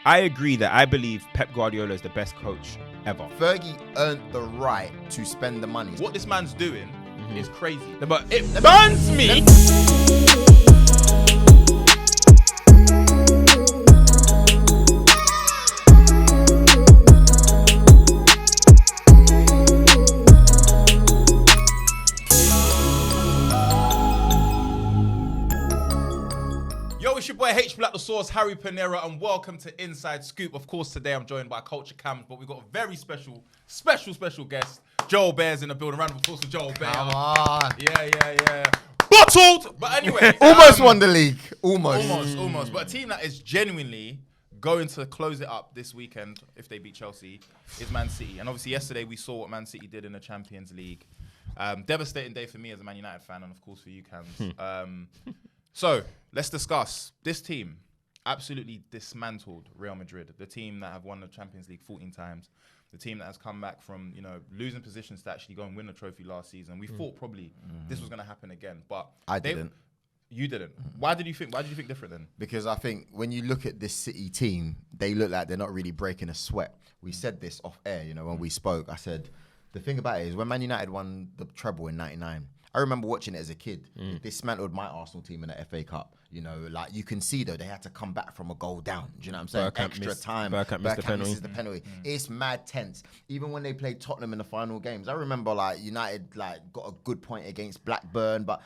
I agree that I believe Pep Guardiola is the best coach ever. Fergie earned the right to spend the money. What this man's doing is crazy. But it burns me. It's your boy H Black the Source, HarryPinero, and welcome to Inside Scoop. Of course, today I'm joined by Culture Cams, but we've got a very special guest. Joel Beya's in the building. Round of applause for Joel Beya. Come on. Yeah. Bottled! But anyway. Almost won the league. Almost. But a team that is genuinely going to close it up this weekend, if they beat Chelsea, is Man City. And obviously yesterday we saw what Man City did in the Champions League. Devastating day for me as a Man United fan, and of course for you, Cams. So, let's discuss. This team absolutely dismantled Real Madrid, the team that have won the Champions League 14 times, the team that has come back from, losing positions to actually go and win the trophy last season. We thought probably this was going to happen again, but I didn't. You didn't. Why did you think different then? Because I think when you look at this City team, they look like they're not really breaking a sweat. We said this off air, when we spoke. I said, the thing about it is when Man United won the treble in 99, I remember watching it as a kid. They dismantled my Arsenal team in the FA Cup. Like you can see though, they had to come back from a goal down. Do you know what I'm saying? Extra time. Bergkamp misses the penalty. It's mad tense. Even when they played Tottenham in the final games, I remember United got a good point against Blackburn, but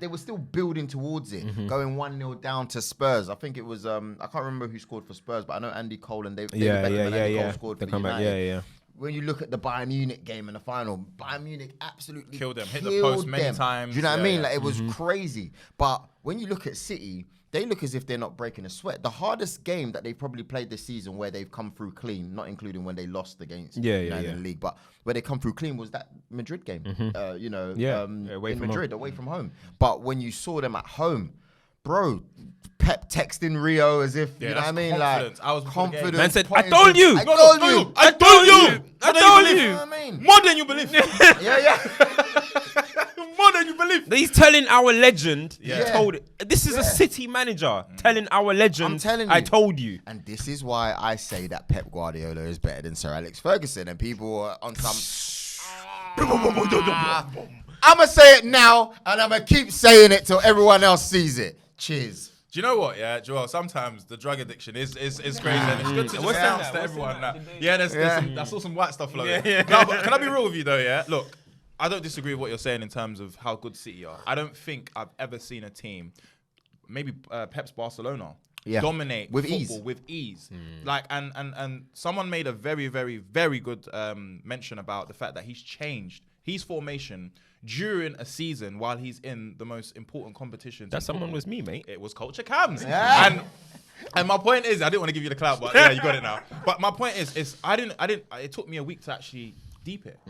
they were still building towards it, going 1-0 down to Spurs. I think it was I can't remember who scored for Spurs, but I know Andy Cole and they were better than Andy Cole scored for United. When you look at the Bayern Munich game in the final, Bayern Munich absolutely killed them, hit the post many times. Do you know what I mean? It was crazy. But when you look at City, they look as if they're not breaking a sweat. The hardest game that they've probably played this season where they've come through clean, not including when they lost against in the league, but where they come through clean was that Madrid game, away from home. But when you saw them at home, bro, Pep texting Rio as if, you know what I mean? Confidence. I was confident. Man said, I told you. I told you. You know what I mean? More than you believe. Yeah. More than you believe. He's telling our legend. This is a City manager telling our legend. I'm telling you. I told you. And this is why I say that Pep Guardiola is better than Sir Alex Ferguson. And people are on some... I'm going to say it now, and I'm going to keep saying it till everyone else sees it. Cheers. Do you know what, Joel? Sometimes the drug addiction is crazy, and it's good to just announce to everyone that. I saw some white stuff floating. No, but can I be real with you though? Look, I don't disagree with what you're saying in terms of how good City are. I don't think I've ever seen a team, maybe Pep's Barcelona, dominate with ease. And someone made a very, very, very good mention about the fact that he's changed his formation during a season while he's in the most important competitions. That someone was me, mate. It was Culture Cams. And my point is, I didn't want to give you the clout, but you got it now. But my point is it took me a week to actually deep it.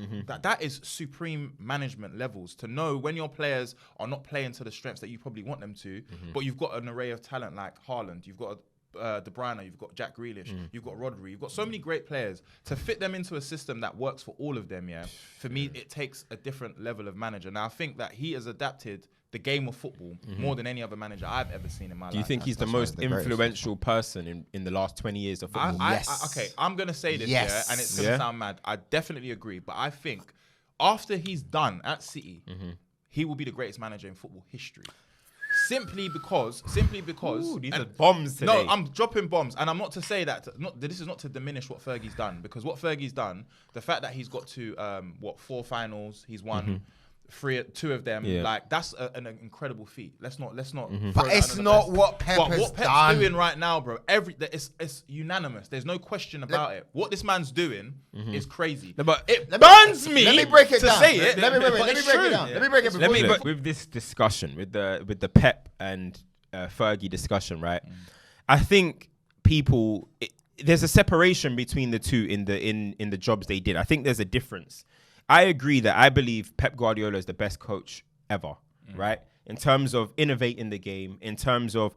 That is supreme management levels, to know when your players are not playing to the strengths that you probably want them to, but you've got an array of talent like Haaland, you've got De Bruyne, you've got Jack Grealish, you've got Rodri, you've got so many great players. To fit them into a system that works for all of them, for me, it takes a different level of manager. Now, I think that he has adapted the game of football more than any other manager I've ever seen in my life. Do you think he's the most influential person in the last 20 years of football? Okay, I'm going to say this, and it's going to sound mad. I definitely agree, but I think after he's done at City, he will be the greatest manager in football history. Simply because Ooh, these are bombs today. No, I'm dropping bombs, and I'm not to say that. This is not to diminish what Fergie's done, because what Fergie's done, the fact that he's got to 4 finals, he's won 2 of them. That's an incredible feat. Let's not. But it's not what Pep has what Pep's done. doing right now, bro. It's unanimous. There's no question about it. What this man's doing is crazy. But it burns me. Let me break it to down. say it. Let me break it down. Let me break it. With this discussion, with the Pep and Fergie discussion, right? I think there's a separation between the two in the jobs they did. I think there's a difference. I agree that I believe Pep Guardiola is the best coach ever, right? In terms of innovating the game, in terms of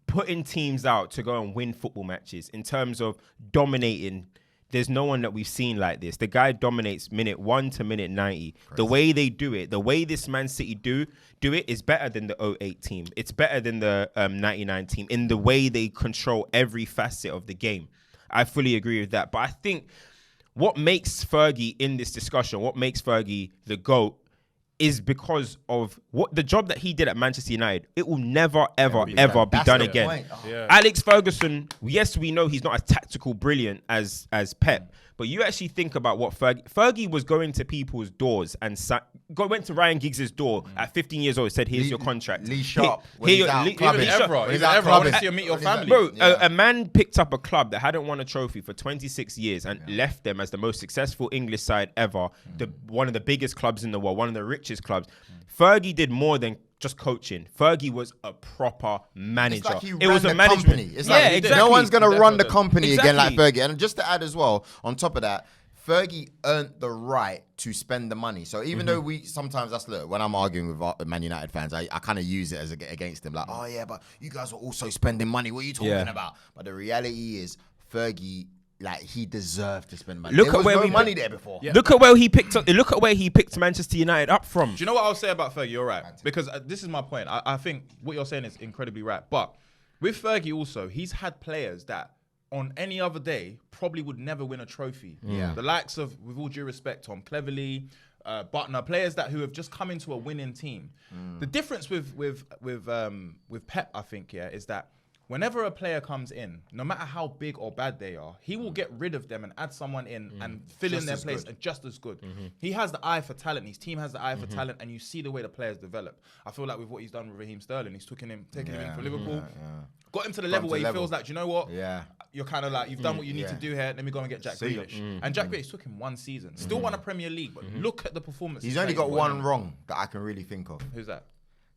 putting teams out to go and win football matches, in terms of dominating there's no one that we've seen like this. The guy dominates minute 1 to minute 90. Crazy. The way they do it, the way this Man City do it is better than the 08 team. It's better than the 99 team in the way they control every facet of the game. I fully agree with that. But I think what makes Fergie in this discussion, what makes Fergie the GOAT, is because of what the job that he did at Manchester United. It will never, ever be done again. Alex Ferguson, yes, we know he's not as tactical brilliant as Pep, but you actually think about what Fergie was going to people's doors and went to Ryan Giggs' door at 15 years old, said, here's your contract. Lee Sharp. Even ever. I want to see you meet your family. Bro, a man picked up a club that hadn't won a trophy for 26 years and left them as the most successful English side ever, one of the biggest clubs in the world, one of the richest clubs. Fergie did more than just coaching. Fergie was a proper manager. It's like he it was ran a the management. Company. It's like exactly. No one's going to run the company again like Exactly. Fergie. And just to add as well, on top of that, Fergie earned the right to spend the money. So even though when I'm arguing with Man United fans, I kind of use it as against them. Like, oh yeah, but you guys were also spending money. What are you talking about? But the reality is, Fergie, like, he deserved to spend money. There was no money there before. Yeah. Look at where he picked Manchester United up from. Do you know what I'll say about Fergie? You're right. Because this is my point. I think what you're saying is incredibly right. But with Fergie also, he's had players that on any other day probably would never win a trophy. Yeah. The likes of, with all due respect, Tom Cleverley, Butner, players who have just come into a winning team. The difference with Pep, I think, is that whenever a player comes in, no matter how big or bad they are, he will get rid of them and add someone in and fill in their place and just as good. He has the eye for talent. His team has the eye for talent, and you see the way the players develop. I feel like with what he's done with Raheem Sterling, he's taking him in for Liverpool, got him to the level where he feels like, do you know what? Yeah. You're kind of like, you've done what you need to do here. Let me go and get Jack Grealish. And Jack Grealish took him 1 season. Still won a Premier League, but look at the performance. He's only got one wrong that I can really think of. Who's that?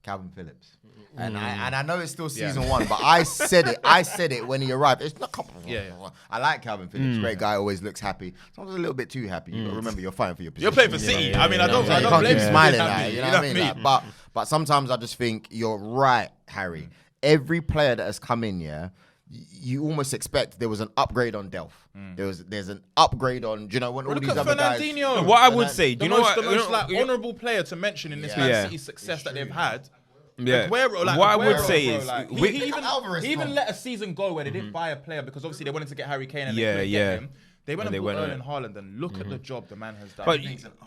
Calvin Phillips. And I know it's still season 1, but I said it when he arrived. It's not I like Calvin Phillips. Great guy, always looks happy. Sometimes a little bit too happy. You gotta remember, you're fighting for your position. You're playing for City. I mean, I don't you can't blame keep you. smiling like, you know what I mean? Like, but sometimes I just think you're right, Harry. Every player that has come in, you almost expect there was an upgrade on Delph. There's an upgrade on, do you know, when all Look these at other guys. Fernandinho. What I would say, The most honourable player to mention in this Man City success that they've had. Yeah. Aguero, what I would say is, he even let a season go where they didn't buy a player because obviously they wanted to get Harry Kane and they couldn't get him. They went and bought Erling Haaland, and look at the job the man has done. But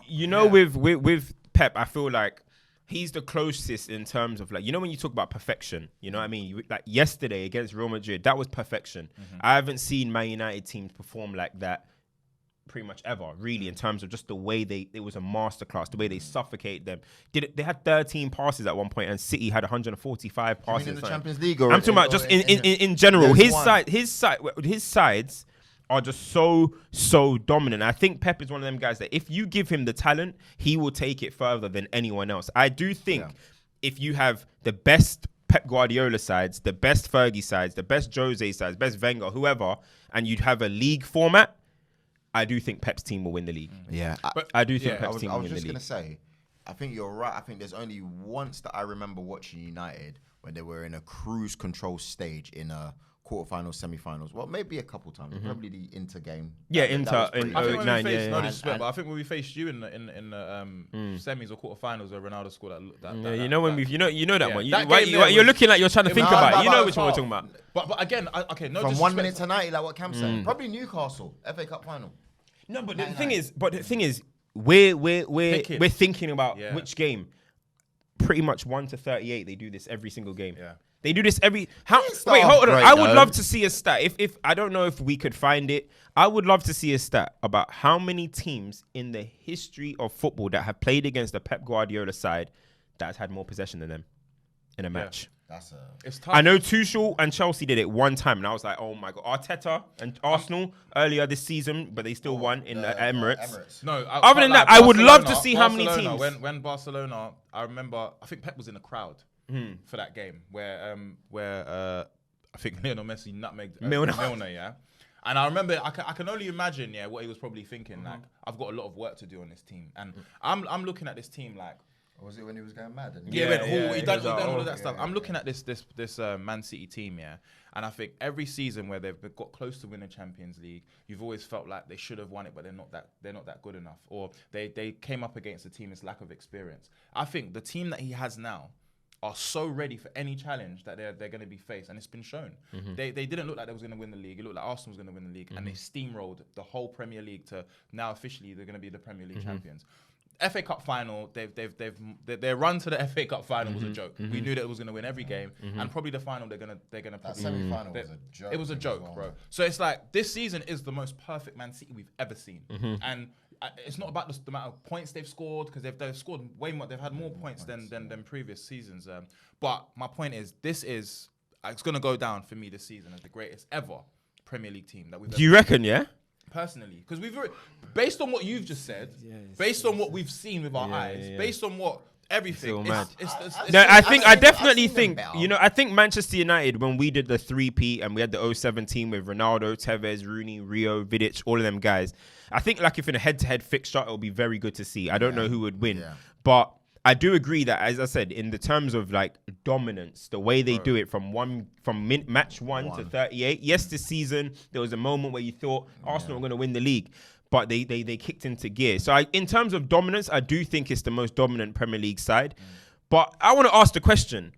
you know, with Pep, I feel like he's the closest in terms of, like, you know, when you talk about perfection, you know what I mean? Like yesterday against Real Madrid, that was perfection. I haven't seen Man United teams perform like that pretty much ever, really, in terms of just the way it was a masterclass, the way they suffocated them. They had 13 passes at one point, and City had 145 passes. In the Champions League, I'm talking about just in general. His sides are just so dominant. I think Pep is one of them guys that if you give him the talent, he will take it further than anyone else. I do think if you have the best Pep Guardiola sides, the best Fergie sides, the best Jose sides, best Wenger, whoever, and you'd have a league format, I do think Pep's team will win the league. Yeah. I do think Pep's team will win the league. I was just going to say, I think you're right. I think there's only once that I remember watching United when they were in a cruise control stage in a quarterfinals, semi-finals. Well, maybe a couple times. Probably the Inter game. Yeah, Inter in 09. But I think when we faced you in the semis or quarterfinals where Ronaldo scored that you know that one. You're looking like you're trying to think about it. You know which one we're talking about. But again, no. From 1 minute to 90, like what Cam said. Probably Newcastle FA Cup final. No, but the thing is, we're thinking about which game. Pretty much 1 to 38. They do this every single game. Yeah. They do this every. Wait, hold on. I would love to see a stat. If I don't know if we could find it, I would love to see a stat about how many teams in the history of football that have played against the Pep Guardiola side that has had more possession than them in a match. It's tough. I know Tuchel and Chelsea did it one time, and I was like, oh my God. Arteta and Arsenal earlier this season, but they still won in Emirates. No, other than that, I would love to see how many teams. When Barcelona, I remember, I think Pep was in the crowd for that game where I think Lionel Messi nutmegged Milner, yeah. And I remember, I can only imagine, what he was probably thinking. Like, I've got a lot of work to do on this team, and I'm looking at this team like, Or was it when he was going mad? He went all, he done all of that yeah, stuff. I'm looking at this Man City team, and I think every season where they've got close to winning Champions League, you've always felt like they should have won it, but they're not that good enough, or they came up against a team that's lack of experience. I think the team that he has now are so ready for any challenge that they're going to be faced, and it's been shown. They didn't look like they was going to win the league. It looked like Arsenal was going to win the league, and they steamrolled the whole Premier League to now officially they're going to be the Premier League champions. FA Cup final, their run to the FA Cup final was a joke. We knew that it was going to win every game, and probably the final they're gonna That probably semi-final was a joke. It was a joke, bro. So it's like this season is the most perfect Man City we've ever seen, and it's not about the amount of points they've scored, because they've scored way more. They've had more points than previous seasons. But my point is, it's gonna go down for me this season as the greatest ever Premier League team that we've. Do you reckon? Yeah. Personally, because based on what you've just said, based on what we've seen with our eyes, based on what everything, I definitely think, I think Manchester United, when we did the 3P and we had the 07 team with Ronaldo, Tevez, Rooney, Rio, Vidic, all of them guys, I think like if in a head-to-head fixture, it'll be very good to see. I don't know who would win, but I do agree that, as I said, in the terms of like dominance, the way they do it from match 1 to 38. Yes, this season there was a moment where you thought Arsenal were going to win the league, but they kicked into gear. So in terms of dominance, I do think it's the most dominant Premier League side. But I want to ask the question: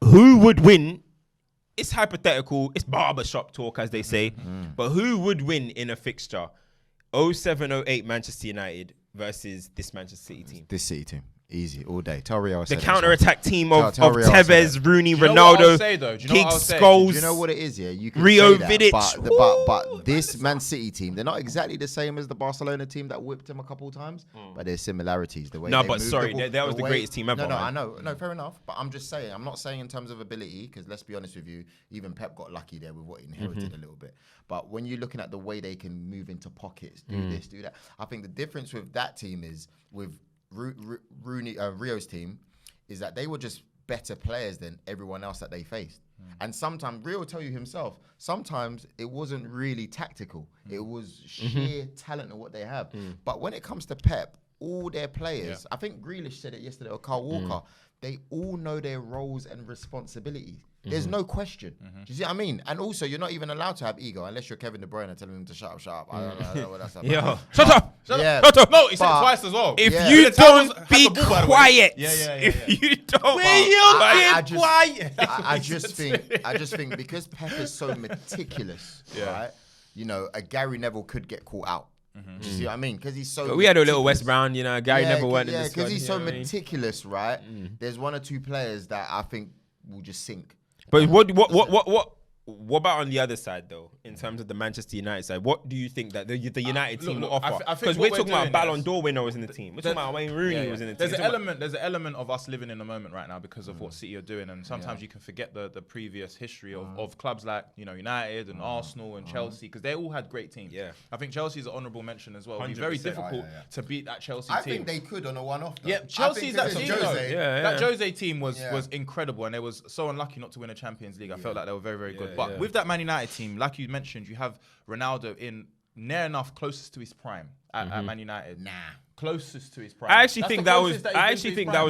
who would win? It's hypothetical. It's barbershop talk, as they say. But who would win in a fixture? 07-08 Manchester United versus this Manchester City team. This City team. Easy, all day. Tell Rio I said the counter-attack team of Tell Rio Tevez, Rooney, Ronaldo, Giggs, Scholes. Do you know what it is, You can Rio, say Vidic. But this Man City team, they're not exactly the same as the Barcelona team that whipped him a couple of times, but there's similarities. The way No, they but move sorry, the ball, that was the greatest team ever. No, man. I know. No, fair enough. But I'm just saying, I'm not saying in terms of ability, because let's be honest with you, even Pep got lucky there with what he inherited a little bit. But when you're looking at the way they can move into pockets, do this, do that, I think the difference with that team is with Rio's team is that they were just better players than everyone else that they faced. And sometimes, Rio will tell you himself, sometimes it wasn't really tactical. It was sheer talent of what they have. But when it comes to Pep, all their players, I think Grealish said it yesterday, or Carl Walker, they all know their roles and responsibilities. There's no question. Do you see what I mean? And also, you're not even allowed to have ego unless you're Kevin De Bruyne telling him to shut up. I don't know what that's about. Yo, shut up! Shut up! No, he said it twice as well. If you don't be quiet, if you don't, be quiet. I just think because Pep is so meticulous, right? You know, a Gary Neville could get caught out. Do you see what I mean? Because he's so. We had a little West Brown, Gary never went in this. Because he's so meticulous, right? There's one or two players that I think will just sink. But what about on the other side, though, in terms of the Manchester United side? What do you think that the United team will offer? Because we're talking about Ballon d'Or winner was in the team. We're talking about Wayne Rooney was in the team. There's an element of us living in the moment right now because of what City are doing, and sometimes you can forget the previous history of clubs like United and Arsenal and Chelsea, because they all had great teams. Yeah, I think Chelsea's an honourable mention as well. It'd be very difficult to beat that Chelsea team. I think they could on a one-off. Yeah, Chelsea's that team. That Jose team was incredible, and they was so unlucky not to win a Champions League. I felt like they were very, very good. But with that Man United team, like you mentioned, you have Ronaldo in near enough closest to his prime at Man United. Closest to his prime. I actually think that was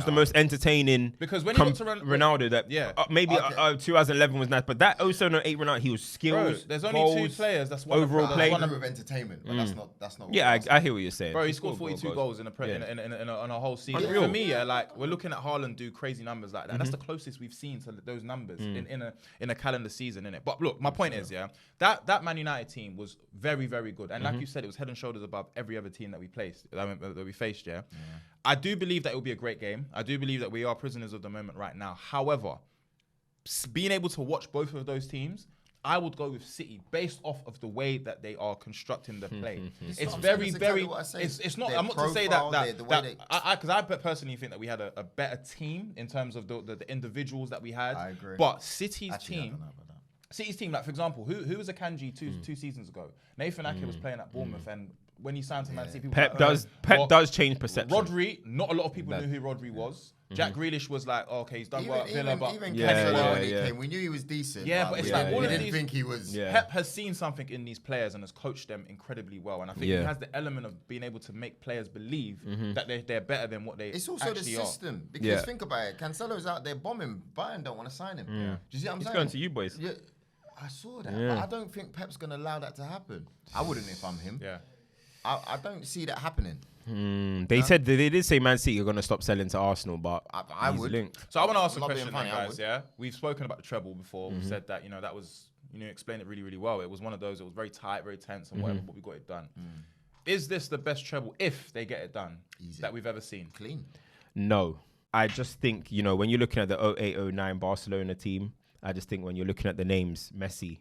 the most entertaining. Because when he got to Ronaldo, maybe 2011 was nice, but that 07-08 Ronaldo, he was skilled. Bro, there's only two players that's one overall play. One of entertainment, but that's not. Yeah, I hear what you're saying. Bro, he scored 42 goals in a whole season. For me, like we're looking at Haaland do crazy numbers like that. That's the closest we've seen to those numbers in a calendar season, innit? But look, my point is, that Man United team was very, very good, and like you said, it was head and shoulders above every other team that we faced. That we faced, I do believe that it will be a great game. I do believe that we are prisoners of the moment right now. However, being able to watch both of those teams, I would go with City based off of the way that they are constructing the play. It's very, very. It's not. I'm not to say that because I personally think that we had a better team in terms of the individuals that we had. I agree. But City's team, like for example, who was Akanji two seasons ago? Nathan Ake was playing at Bournemouth and when he signed to Man City. People Pep were like, Pep does change perception. Rodri, not a lot of people knew who Rodri was. Jack Grealish was like, okay, he's done well at Villa, but even Yeah, Cancelo when he yeah. came, we knew he was decent. Yeah, but it's like all we of didn't these- think he was. Yeah. Pep has seen something in these players and has coached them incredibly well. And I think he Yeah. has the element of being able to make players believe that they're better than what they It's also the actually are. system because Yeah. think about it. Cancelo's out there bombing. Bayern don't want to sign him. Do you see what I'm He's saying? going to you boys. Yeah, I saw that. Yeah. But I don't think Pep's going to allow that to happen. I wouldn't if I'm him. Yeah. I don't see that happening. They said they did say Man City are going to stop selling to Arsenal, but I he's would. linked. So I want to ask a Not being question, funny, then, I guys. would. Yeah, we've spoken about the treble before. We've said that that was explained it really, really well. It was one of those. It was very tight, very tense, and whatever. But we got it done. Is this the best treble if they get it done that we've ever seen? Clean. No, I just think when you're looking at the 08-09 Barcelona team, I just think when you're looking at the names, Messi,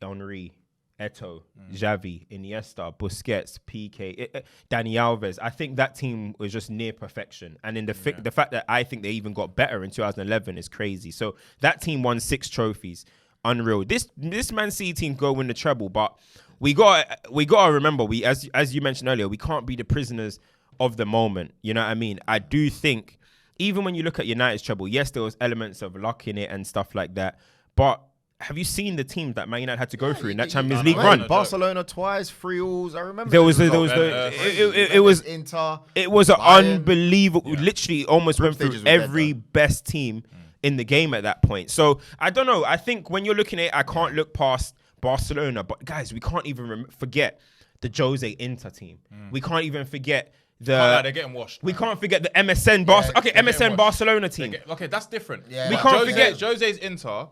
Henry, Eto'o, Xavi, Iniesta, Busquets, PK, Dani Alves. I think that team was just near perfection. And in the fact that I think they even got better in 2011 is crazy. So that team won 6 trophies. Unreal. This Man City team go win the treble, but we got to remember, as you mentioned earlier, we can't be the prisoners of the moment. You know what I mean? I do think even when you look at United's treble, yes, there was elements of luck in it and stuff like that, but have you seen the teams that Man United had to go through in that Champions League run? Barcelona twice, 3-alls. I remember. It was Inter. It was an Bayern. unbelievable. Literally, almost went through stages were dead, every best team in the game at that point. So I don't know. I think when you're looking at it, I can't look past Barcelona. But guys, we can't even forget the Jose Inter team. We can't even forget They're getting washed. We can't forget the MSN MSN washed. Barcelona team. Okay, that's different. Yeah. We But can't forget Jose's Inter.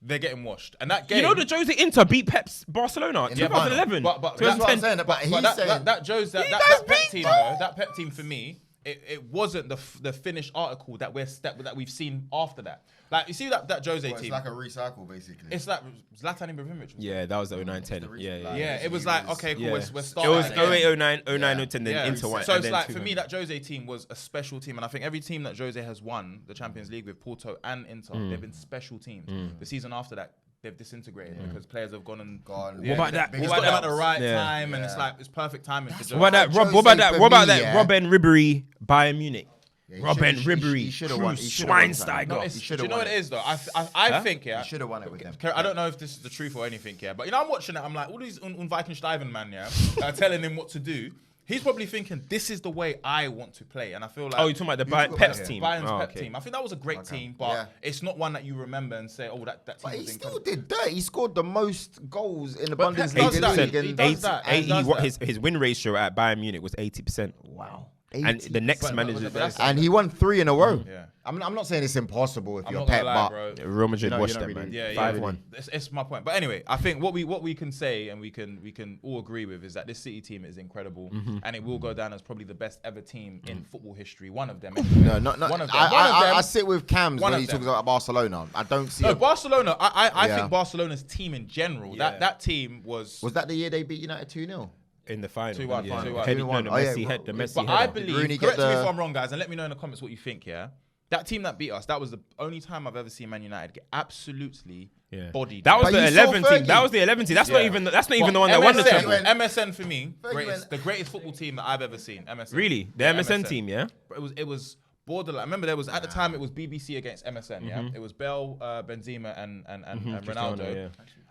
They're getting washed, and that game. You know the Jose Inter beat Pep's Barcelona the 2011. But That's what I'm 2010. saying. But he's saying that Pep team, though, that Pep team for me, it wasn't the finished article that we've seen after that. Like you see that Jose It's team. like a recycle, basically. It's like Zlatan Ibrahimovic. Yeah, that was the 09-10. Yeah. Yeah, it was like okay, cool. We're It starting. was again. 08-09, 09-10, then Inter won. So and it's then like 2 for me, went. that Jose team was a special team, and I think every team that Jose has won the Champions League with, Porto and Inter, they've been special teams. The season after that, they've disintegrated because players have gone. What about that? He's got them at the right time, and it's like it's perfect timing for Jose. What about that? Jose What about for me, that? yeah. Robben Ribéry, Bayern Munich. he Robben should've- Ribéry, he should've won- he should've won something. No, Schweinsteiger. it's, He do should've you know won what it it. is though? I think He should have won it with them. I don't know if this is the truth or anything, but I'm watching it. I'm like, all these Unweikensteigen man, that are telling him what to do. He's probably thinking, this is the way I want to play, and I feel like. Oh, you're talking about the talking Pep's about team. Bayern's Oh, Pep okay. team. I think that was a great team, but it's not one that you remember and say, oh, that team But he was still incredible. did dirt. He scored the most goals in the But Pep does Bundesliga that. league. He and- does that. He does that. His win ratio at Bayern Munich was 80%. Wow. And the next But manager, that's- And he won 3 in a row. Yeah. I'm not saying it's impossible if I'm you're not gonna Pep, lie, but bro. Real Madrid You know, washed you're not them, man. really- Yeah, 5-1. It's my point. But anyway, I think what we can say and we can all agree with is that this City team is incredible, and it will go down as probably the best ever team in football history. One of them. Anyway. no, not One of them. I sit with Cams One when of he them. talks about Barcelona. I don't see. No, Barcelona. I Yeah. think Barcelona's team in general. Yeah. That team was. Was that the year they beat United 2-0? In the final. 2-1, yeah. 2-1. Head- 2-1. no, Oh, yeah, the Messi well, Messi But header. I Rooney believe, get correct me the- if I'm wrong, guys, and let me know in the comments what you think, yeah? That team that beat us, that was the only time I've ever seen Man United get absolutely bodied. That was But the you saw 11 team. Fergie. That was the 11 team. That's not Yeah. even the one But that won the MSN, treble. MSN for me, Fergie the greatest football team that I've ever seen. MSN. Really? The Yeah, MSN team, yeah? It was borderline. I remember there was at the time it was BBC against MSN. Yeah, it was Bell, Benzema, and Ronaldo. Cristiano, yeah.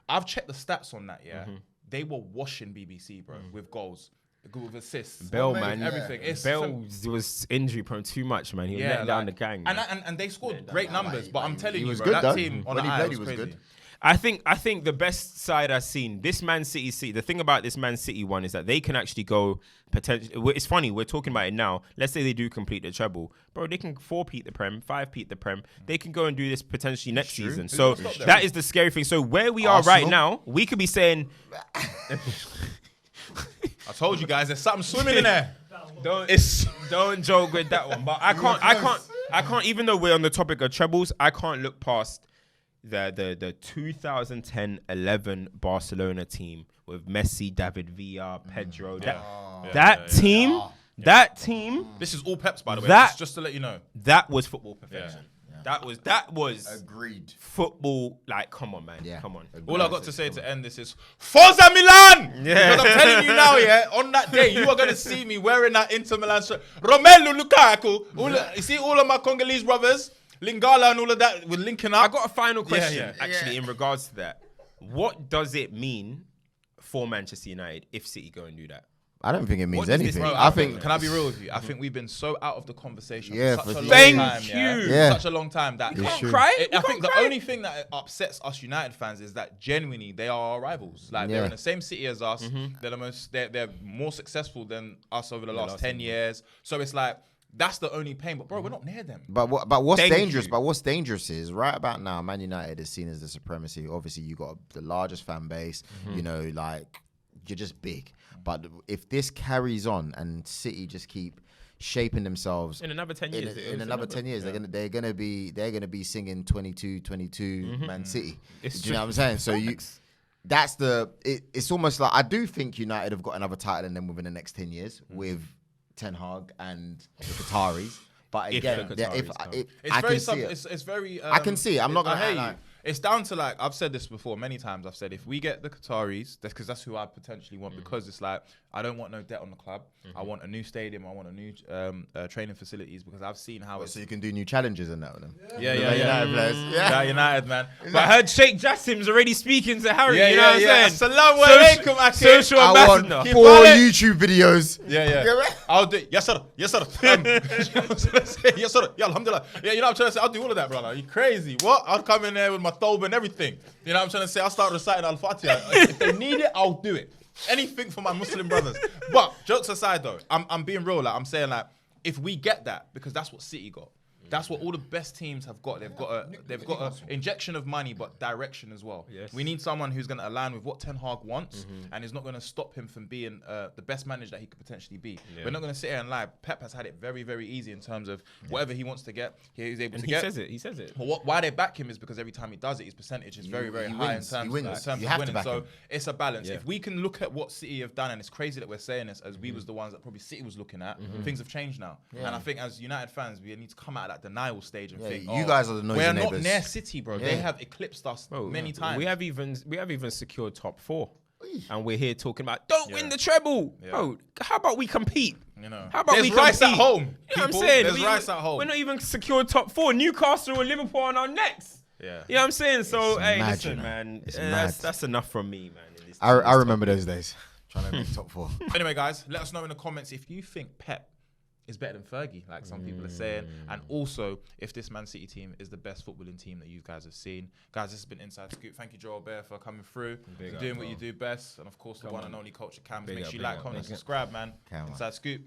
I've checked the stats on that. Yeah, they were washing BBC, bro, with goals, with assists, Bell, with man. everything. It's Bell was injury prone too much, man. He was letting down the gang. and, man. and they scored great numbers. But I'm telling he you, was bro, good, that though. team on When the he eye played, was he was crazy. good. I think the best side I've seen, this Man City, the thing about this Man City one is that they can actually go potentially. It's funny, we're talking about it now. Let's say they do complete the treble. Bro, they can 4-peat the Prem, 5-peat the Prem. They can go and do this potentially next season. Who's So gonna stop them? that is the scary thing. So where we are right Arsenal? now, we could be saying, I told you guys, there's something swimming in there. don't joke with that one. But I can't, even though we're on the topic of trebles, I can't look past the 2010-11 Barcelona team with Messi, David Villa, Pedro. That team, This is all Pep's, by the way. That- Just to let you know. that was football perfection. That was Agreed. football. Like, come on, man. Yeah. Come on. All I've got to say to end this is Forza Milan! Yeah. Because I'm telling you now, on that day, you are going to see me wearing that Inter Milan shirt. Romelu Lukaku. You see all of my Congolese brothers, Lingala and all of that, we're linking up. I got a final question, yeah. actually, in regards to that. What does it mean for Manchester United if City go and do that? I don't think it means What does this anything. mean? I think. Can I be real with you? I think we've been so out of the conversation Yeah, for such for a long Thank time. you. Yeah. Such a long time that You should. Cry? I think the only thing that upsets us United fans is that genuinely they are our rivals. Like they're in the same city as us. They're more successful than us over the last 10 years. So it's like that's the only pain. But bro, we're not near them. But what's Thank dangerous? you. But what's dangerous is right about now, Man United is seen as the supremacy. Obviously, you got the largest fan base. You know, like you're just big. But if this carries on and City just keep shaping themselves In another 10 years. in another 10 years, they're gonna be singing 22 Man City. Do you know what I'm saying? So it's almost like I do think United have got another title in them within the next 10 years with Ten Hag and the Qataris. But again, It's very. I can see it. I'm not gonna I hear lie. you. It's down to like I've said this before many times. I've said if we get the Qataris, that's because that's who I potentially want. Because it's like I don't want no debt on the club. I want a new stadium. I want a new training facilities because I've seen how it's. So you can do new challenges and that with them. Yeah. United players. Yeah, United man. But I heard Sheikh Jassim's already speaking to Harry. Yeah, you know what I'm saying? Assalamu alaikum, Aki. Social I want ambassador. 4 YouTube videos. Yeah. I'll do it. Yes, sir. Yes, sir. Yes, sir. Yeah, alhamdulillah. Yeah, you know what I'm trying to say? I'll do all of that, brother. You crazy? What? I'll come in there with my thobe and everything. You know what I'm trying to say? I'll start reciting Al-Fatiha. If they need it, I'll do it. Anything for my Muslim brothers. But jokes aside, though, I'm being real. Like I'm saying, like if we get that, because that's what City got. That's what all the best teams have got. They've got a injection of money, but direction as well. Yes. We need someone who's going to align with what Ten Hag wants, and is not going to stop him from being the best manager that he could potentially be. Yeah. We're not going to sit here and lie. Pep has had it very, very easy in terms of whatever he wants to get, he's able to get. He says it. But why they back him is because every time he does it, his percentage is very, very high wins. in He terms wins. of You have to winning. back So him. it's a balance. Yeah. If we can look at what City have done, and it's crazy that we're saying this as we was the ones that probably City was looking at, things have changed now. And I think as United fans, we need to come out of that denial stage and think, you guys are the noisy we're neighbours. not near City, bro. They have eclipsed us Bro, many times. We have even secured top 4. And we're here talking about don't win the treble. Bro, how about we compete? You know. How about There's we rice compete? at home, You know what I'm people. saying? There's rice at home. We're not even secured top 4. Newcastle and Liverpool on our necks. Yeah. You know what I'm saying? So, It's hey, mad, listen, you know. man. It's That's enough from me, man. in this- I remember those days. Trying to make top 4. Anyway, guys, let us know in the comments if you think Pep is better than Fergie, like some people are saying, and also if this Man City team is the best footballing team that you guys have seen. Guys, this has been Inside Scoop. Thank you, Joel Beya, for coming through, Big for up, doing what bro. you do best, and of course the one and only Culture Cams. Big Make up, sure you big like, up, comment, big up. subscribe, man. Come on. Inside Scoop.